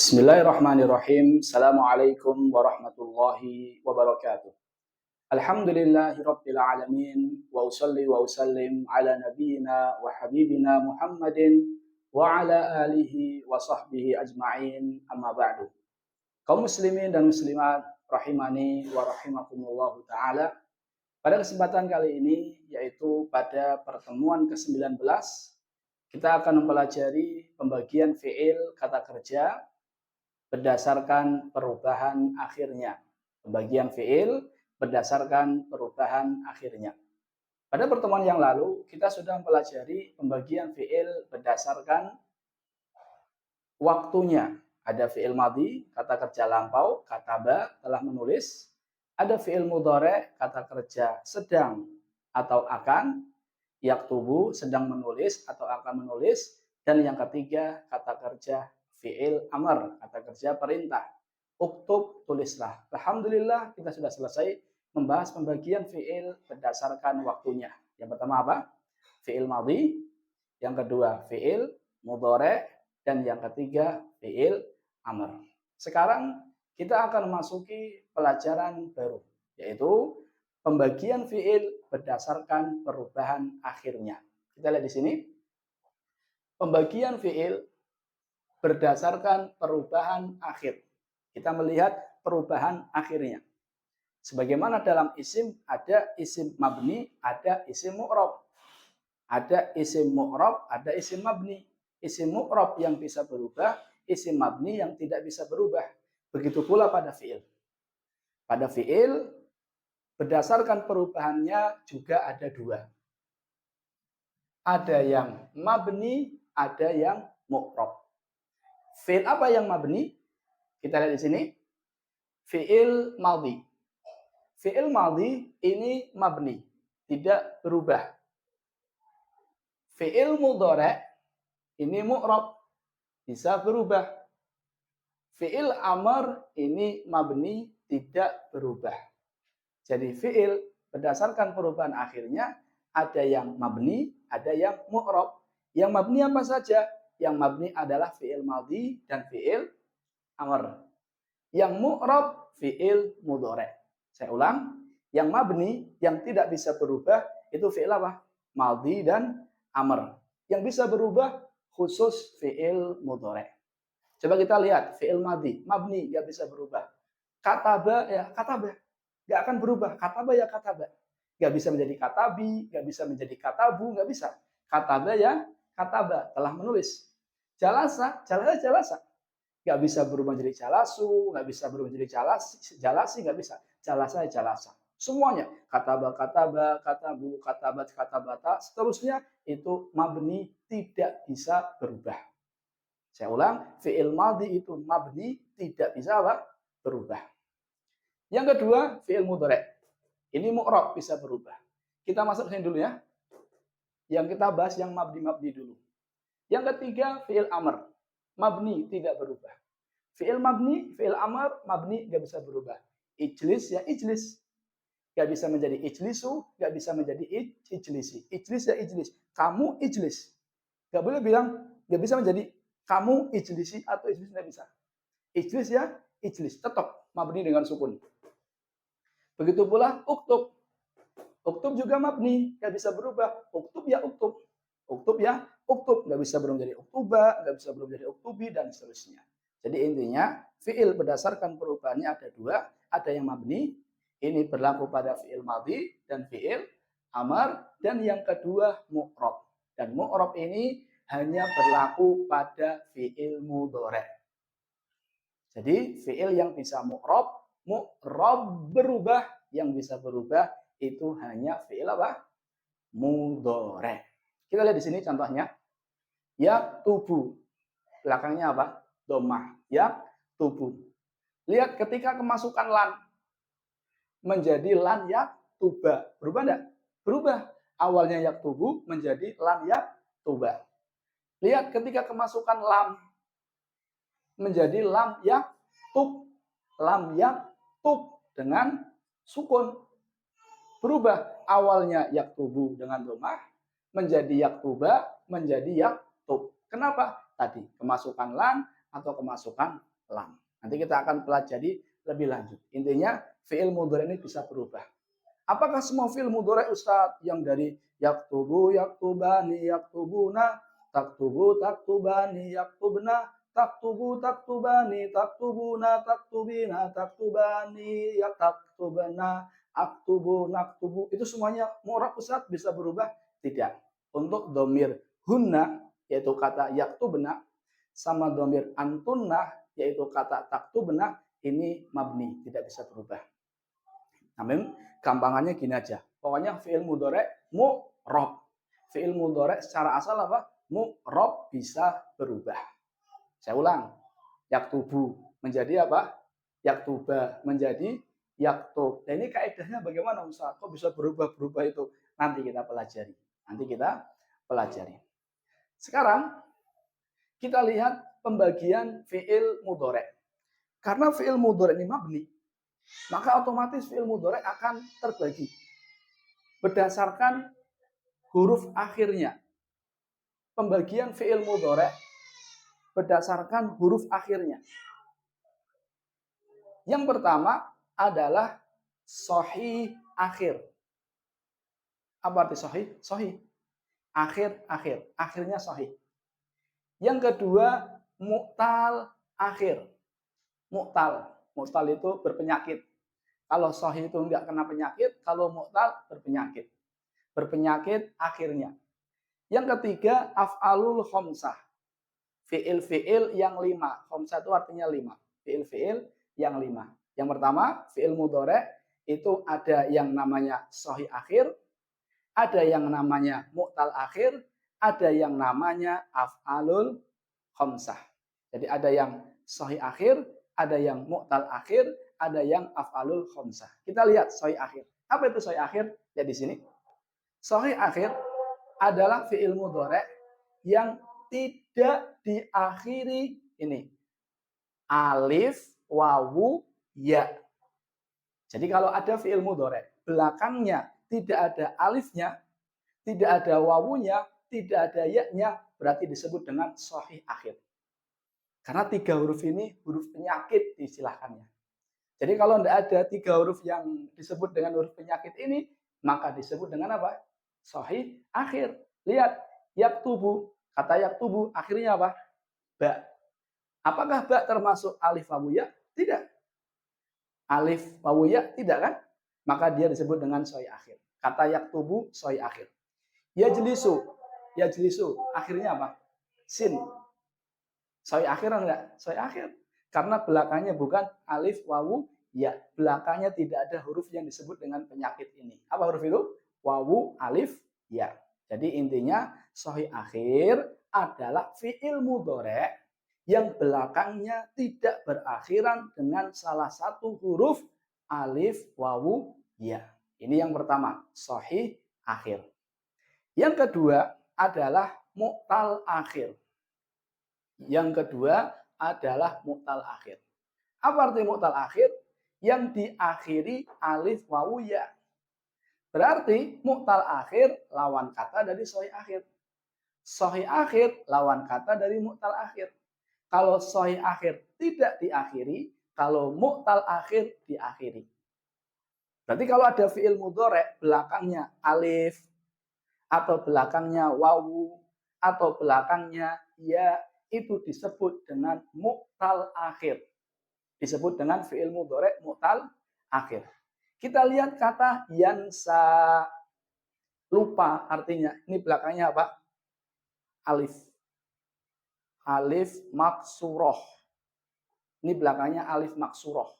Bismillahirrahmanirrahim. Assalamualaikum warahmatullahi wabarakatuh. Alhamdulillahi rabbil alamin wa usalli wa usallim ala nabiyyina wa habibina Muhammadin wa ala alihi wa sahbihi ajma'in amma ba'du. Kaum muslimin dan muslimat rahimani wa rahimakumullahu taala. Pada kesempatan kali ini yaitu pada pertemuan ke-19 kita akan mempelajari pembagian fiil kata kerja berdasarkan perubahan akhirnya. Pembagian fiil berdasarkan perubahan akhirnya. Pada pertemuan yang lalu, kita sudah mempelajari pembagian fiil berdasarkan waktunya. Ada fiil madhi, kata kerja lampau, kataba, telah menulis. Ada fiil mudhari, kata kerja sedang atau akan. Yaktubu, sedang menulis atau akan menulis. Dan yang ketiga, kata kerja fiil amr, kata kerja perintah. Uktub, tulislah. Alhamdulillah kita sudah selesai membahas pembagian fiil berdasarkan waktunya. Yang pertama apa? Fiil madhi. Yang kedua fiil mudhari. Dan yang ketiga fiil amr. Sekarang kita akan memasuki pelajaran baru, yaitu pembagian fiil berdasarkan perubahan akhirnya. Kita lihat di sini. Pembagian fiil berdasarkan perubahan akhir. Kita melihat perubahan akhirnya. Sebagaimana dalam isim ada isim mabni, ada isim mu'rab. Ada isim mu'rab, ada isim mabni. Isim mu'rab yang bisa berubah, isim mabni yang tidak bisa berubah. Begitu pula pada fiil. Pada fiil berdasarkan perubahannya juga ada dua. Ada yang mabni, ada yang mu'rab. Fiil apa yang mabni? Kita lihat di sini. Fiil madhi. Fiil madhi ini mabni, tidak berubah. Fiil mudhari ini mu'rab, bisa berubah. Fiil amr ini mabni, tidak berubah. Jadi fiil berdasarkan perubahan akhirnya ada yang mabni, ada yang mu'rab. Yang mabni apa saja? Yang mabni adalah fiil madhi dan fiil amr. Yang mu'rab fiil mudhari. Saya ulang, yang mabni yang tidak bisa berubah itu fiil apa? Madhi dan amr. Yang bisa berubah khusus fiil mudhari. Coba kita lihat fiil madhi, mabni nggak bisa berubah. Kataba ya kataba, nggak akan berubah. Kataba ya kataba, nggak bisa menjadi katabi, nggak bisa menjadi katabu, nggak bisa. Kataba ya kataba, telah menulis. Jalasa, jalasa. Nggak bisa berubah menjadi jalasu, nggak bisa berubah menjadi jalasi, nggak bisa. Jalasa ya jalasa. Semuanya, kataba, katabu, katabat, katabata, seterusnya itu mabni, tidak bisa berubah. Saya ulang, fi'il madhi itu mabni, tidak bisa apa? Berubah. Yang kedua, fi'il mudhari. Ini mu'rab, bisa berubah. Kita masuk sini dulu ya. Yang kita bahas yang mabni dulu. Yang ketiga, fi'il amr. Mabni, tidak berubah. Fi'il mabni, fi'il amr, mabni, nggak bisa berubah. Ijlis, ya ijlis. Nggak bisa menjadi ijlisu, nggak bisa menjadi ijlisi. Ijlis, ya ijlis. Kamu ijlis. Nggak boleh bilang, nggak bisa menjadi kamu ijlisi atau ijlis, nggak bisa. Ijlis, ya ijlis. Tetap mabni dengan sukun. Begitu pula uktub. Uktub juga mabni, nggak bisa berubah. Uktub ya uktub. Uktub ya uktub. Nggak bisa berubah menjadi uktuba, nggak bisa berubah menjadi uktubi, dan seterusnya. Jadi intinya, fi'il berdasarkan perubahannya ada dua. Ada yang mabni, ini berlaku pada fi'il madhi dan fi'il amr. Dan yang kedua, mu'rab. Dan mu'rab ini hanya berlaku pada fi'il mudhari. Jadi fi'il yang bisa mu'rab berubah, yang bisa berubah itu hanya fi'il apa? Mudhari. Kita lihat di sini contohnya. Yaktubu. Belakangnya apa? Dhammah. Yaktubu. Lihat ketika kemasukan lan menjadi lan yaktuba. Berubah enggak? Berubah. Awalnya yaktubu menjadi lan yaktuba. Lihat ketika kemasukan lam menjadi lam yaktub. Lam yaktub dengan sukun. Berubah. Awalnya yaktubu dengan dhammah menjadi yaktuba, menjadi yaktub. Kenapa? Tadi kemasukan lan, atau kemasukan lam. Nanti kita akan pelajari lebih lanjut. Intinya fi'il mudhari ini bisa berubah. Apakah semua fi'il mudhari Ustaz yang dari yaktubu, yaktubani, yaktubuna, taktubu, taktubani, yaktubna, taktubu, taktubani, taktubuna, taktubina, taktubani, ya taktubna, aktubu, naktubu. Itu semuanya mu'rab Ustaz bisa berubah? Tidak. Untuk domir hunna, yaitu kata yaktubna, sama domir antunna, yaitu kata taktubna, ini mabni, tidak bisa berubah. Namun gampangannya gini aja. Pokoknya fi'il mudhari mu'rab. Fi'il mudhari secara asal apa? Mu'rab bisa berubah. Saya ulang. Yaktubu menjadi apa? Yaktuba menjadi yaktub. Dan ini kaidahnya bagaimana Ustaz? Kok bisa berubah-berubah itu? Nanti kita pelajari. Sekarang kita lihat pembagian fi'il mudhari. Karena fi'il mudhari ini mabni, maka otomatis fi'il mudhari akan terbagi berdasarkan huruf akhirnya. Pembagian fi'il mudhari berdasarkan huruf akhirnya. Yang pertama adalah sahih akhir. Apa arti sahih? Sahih. Akhir. Akhirnya sahih. Yang kedua, mu'tal akhir. Mu'tal itu berpenyakit. Kalau sahih itu enggak kena penyakit, kalau mu'tal berpenyakit. Berpenyakit akhirnya. Yang ketiga, af'alul khamsah. Fi'il yang 5. Khamsah itu artinya 5. Fi'il yang 5. Yang pertama, fi'il mudhari itu ada yang namanya sahih akhir, ada yang namanya mu'tal akhir, ada yang namanya af'alul khamsah. Jadi ada yang sahih akhir, ada yang mu'tal akhir, ada yang af'alul khamsah. Kita lihat sahih akhir. Apa itu sahih akhir? Lihat di sini. Sahih akhir adalah fi'il mudhari yang tidak diakhiri ini alif, wawu, ya. Jadi kalau ada fi'il mudhari belakangnya tidak ada alifnya, tidak ada wawunya, tidak ada ya-nya, berarti disebut dengan sahih akhir. Karena 3 huruf ini huruf penyakit diistilahkannya. Jadi kalau tidak ada 3 huruf yang disebut dengan huruf penyakit ini, maka disebut dengan apa? Sahih akhir. Lihat, yaktubu. Kata yaktubu akhirnya apa? Ba. Apakah ba termasuk alif wawu ya? Tidak. Alif wawu ya? Tidak kan? Maka dia disebut dengan sahih akhir. Kata yaktubu sahih akhir. Yajlisu. Yajlisu. Akhirnya apa? Sin. Sahih akhir enggak? Sahih akhir. Karena belakangnya bukan alif wawu ya. Belakangnya tidak ada huruf yang disebut dengan penyakit ini. Apa huruf itu? Wawu, alif, ya. Jadi intinya sahih akhir adalah fi'il mudhari yang belakangnya tidak berakhiran dengan salah satu huruf alif, wawu, ya. Ini yang pertama, sahih akhir. Yang kedua adalah mu'tal akhir. Yang kedua adalah mu'tal akhir. Apa arti mu'tal akhir? Yang diakhiri alif, wawu, ya. Berarti mu'tal akhir lawan kata dari sahih akhir. Sahih akhir lawan kata dari mu'tal akhir. Kalau sahih akhir tidak diakhiri, kalau mu'tal akhir diakhiri. Berarti kalau ada fi'il mudhari belakangnya alif, atau belakangnya wawu, atau belakangnya ya, itu disebut dengan mu'tal akhir. Disebut dengan fi'il mudhari mu'tal akhir. Kita lihat kata yansa. Lupa artinya. Ini belakangnya apa? Alif. Alif maksuroh. Ini belakangnya alif maksuroh.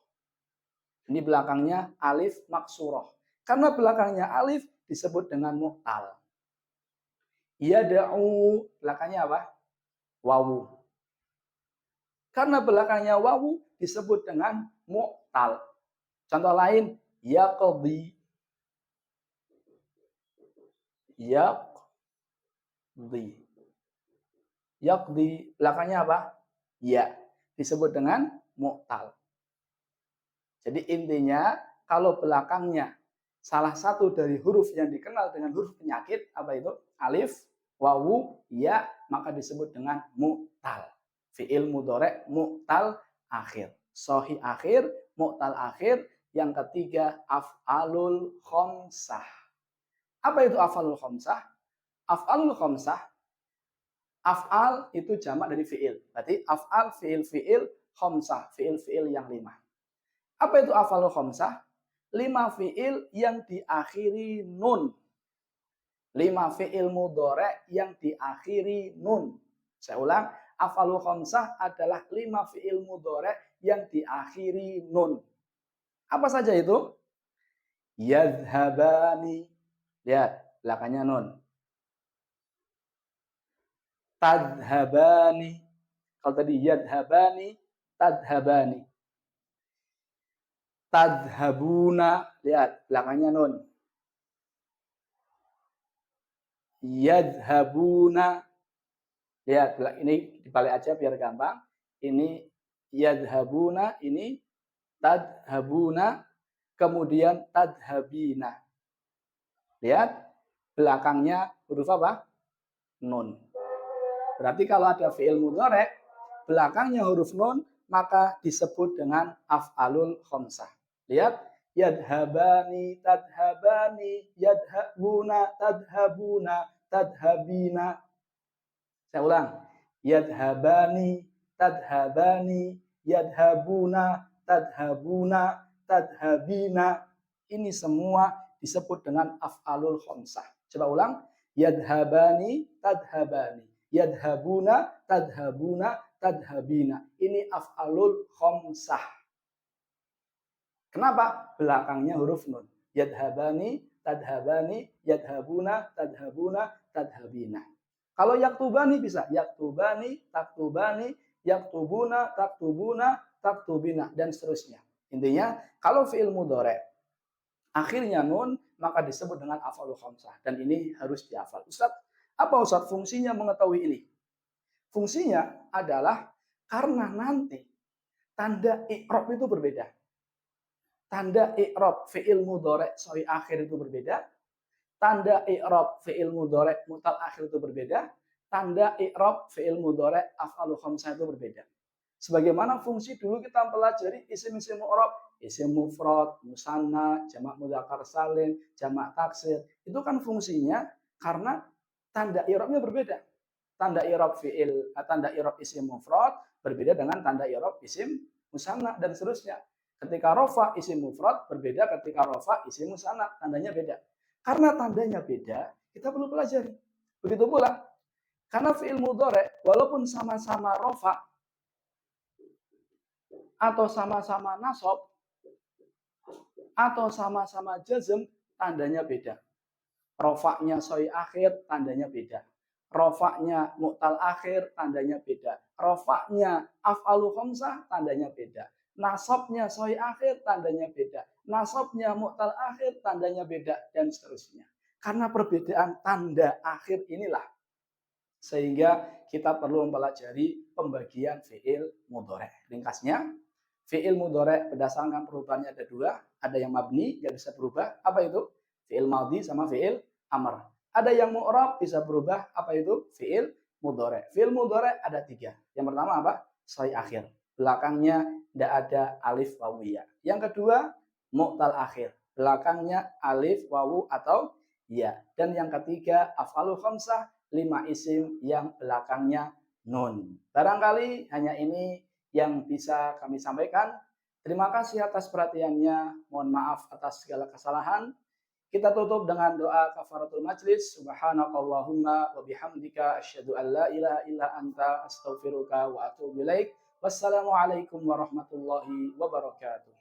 Ini belakangnya alif maksuroh. Karena belakangnya alif disebut dengan mu'tal. Yada'u. Belakangnya apa? Wawu. Karena belakangnya wawu disebut dengan mu'tal. Contoh lain, yaqdi. Yaqdi. Yaqdi. Belakangnya apa? Ya. Disebut dengan mu'tal. Jadi intinya kalau belakangnya salah satu dari huruf yang dikenal dengan huruf penyakit, apa itu? Alif, wawu, ya, maka disebut dengan mu'tal. Fi'il mudhari' mu'tal akhir. Sahih akhir, mu'tal akhir. Yang ketiga, af'alul khamsah. Apa itu af'alul khamsah? Af'alul khamsah, af'al itu jamak dari fi'il. Berarti af'al, fi'il, khamsah. Fi'il yang 5. Apa itu af'alul khamsah? 5 fi'il yang diakhiri nun. 5 fi'il mudhari' yang diakhiri nun. Saya ulang, af'alul khamsah adalah 5 fi'il mudhari' yang diakhiri nun. Apa saja itu? Yadhhabani. Lihat, belakangnya nun. Tadhhabani. Kalau tadi yadhhabani, tadhhabani. Tadhhabuna. Lihat, belakangnya nun. Yadhhabuna. Lihat, ini dibalik aja biar gampang. Ini yadhhabuna, ini tadhhabuna, kemudian tadhhabina. Lihat, belakangnya huruf apa? Nun. Berarti kalau ada fi'il mudhari', belakangnya huruf nun, maka disebut dengan af'alul khamsah. Lihat, yadhhabani, tadhhabani, yadhhabuna, tadhhabuna, tadhhabina. Saya ulang. Yadhhabani, tadhhabani, yadhhabuna, tadhhabuna, tadhhabina. Ini semua disebut dengan af'alul khamsah. Coba ulang. Yadhhabani, tadhhabani, yadhhabuna, tadhhabuna, tadhhabina. Ini af'alul khamsah. Kenapa? Belakangnya huruf nun. Yadhhabani, tadhhabani, yadhhabuna, tadhhabuna, tadhhabina. Kalau yaktubani bisa. Yaktubani, taktubani, yaktubuna, taktubuna, taktubina, dan seterusnya. Intinya, kalau fi'il mudhari' akhirnya nun, maka disebut dengan af'alul khamsah. Dan ini harus dihafal. Ustaz, apa Ustaz fungsinya mengetahui ini? Fungsinya adalah karena nanti tanda i'rab itu berbeda. Tanda i'rab fi'il mudhari' sahih akhir itu berbeda. Tanda i'rab fi'il mudhari' mu'tal akhir itu berbeda. Tanda i'rab fi'il mudhari' af'alul khamsah itu berbeda. Sebagaimana fungsi dulu kita pelajari isim-isim mu'rab, isim mufrad, musanna, jamak mudzakkar salim, jamak taksir. Itu kan fungsinya karena tanda i'rabnya berbeda. Tanda i'rab tanda i'rab isim mufrad berbeda dengan tanda i'rab isim musanna dan seterusnya. Ketika rafa isim mufrad berbeda ketika rafa isim musanna, tandanya beda. Karena tandanya beda, kita perlu pelajari. Begitu pula, karena fi'il mudhari' walaupun sama-sama rafa atau sama-sama nasab atau sama-sama jazm, tandanya beda. Rafa'nya sahih akhir, tandanya beda. Rafa'nya mu'tal akhir, tandanya beda. Rafa'nya af'alul khamsah, tandanya beda. Nasabnya sahih akhir, tandanya beda. Nasabnya mu'tal akhir, tandanya beda, dan seterusnya. Karena perbedaan tanda akhir inilah sehingga kita perlu mempelajari pembagian fi'il mudhari'. Ringkasnya, fi'il mudhari' berdasarkan perubahannya ada 2, ada yang mabni yang bisa berubah, apa itu? Fi'il madhi sama fi'il amr. Ada yang mu'rab bisa berubah, apa itu? Fi'il mudhari'. Fi'il mudhari' ada 3. Yang pertama apa? Sahih akhir. Belakangnya tidak ada alif wawu ya. Yang kedua, mu'tal akhir. Belakangnya alif wawu atau ya. Dan yang ketiga, af'alul khamsah, 5 isim yang belakangnya nun. Barangkali hanya ini yang bisa kami sampaikan. Terima kasih atas perhatiannya. Mohon maaf atas segala kesalahan. Kita tutup dengan doa kafaratul majlis. Subhanakallahumma wa bihamdika asyhadu an la ilaha illa anta astaghfiruka wa atubu ilaik. Wassalamualaikum warahmatullahi wabarakatuh.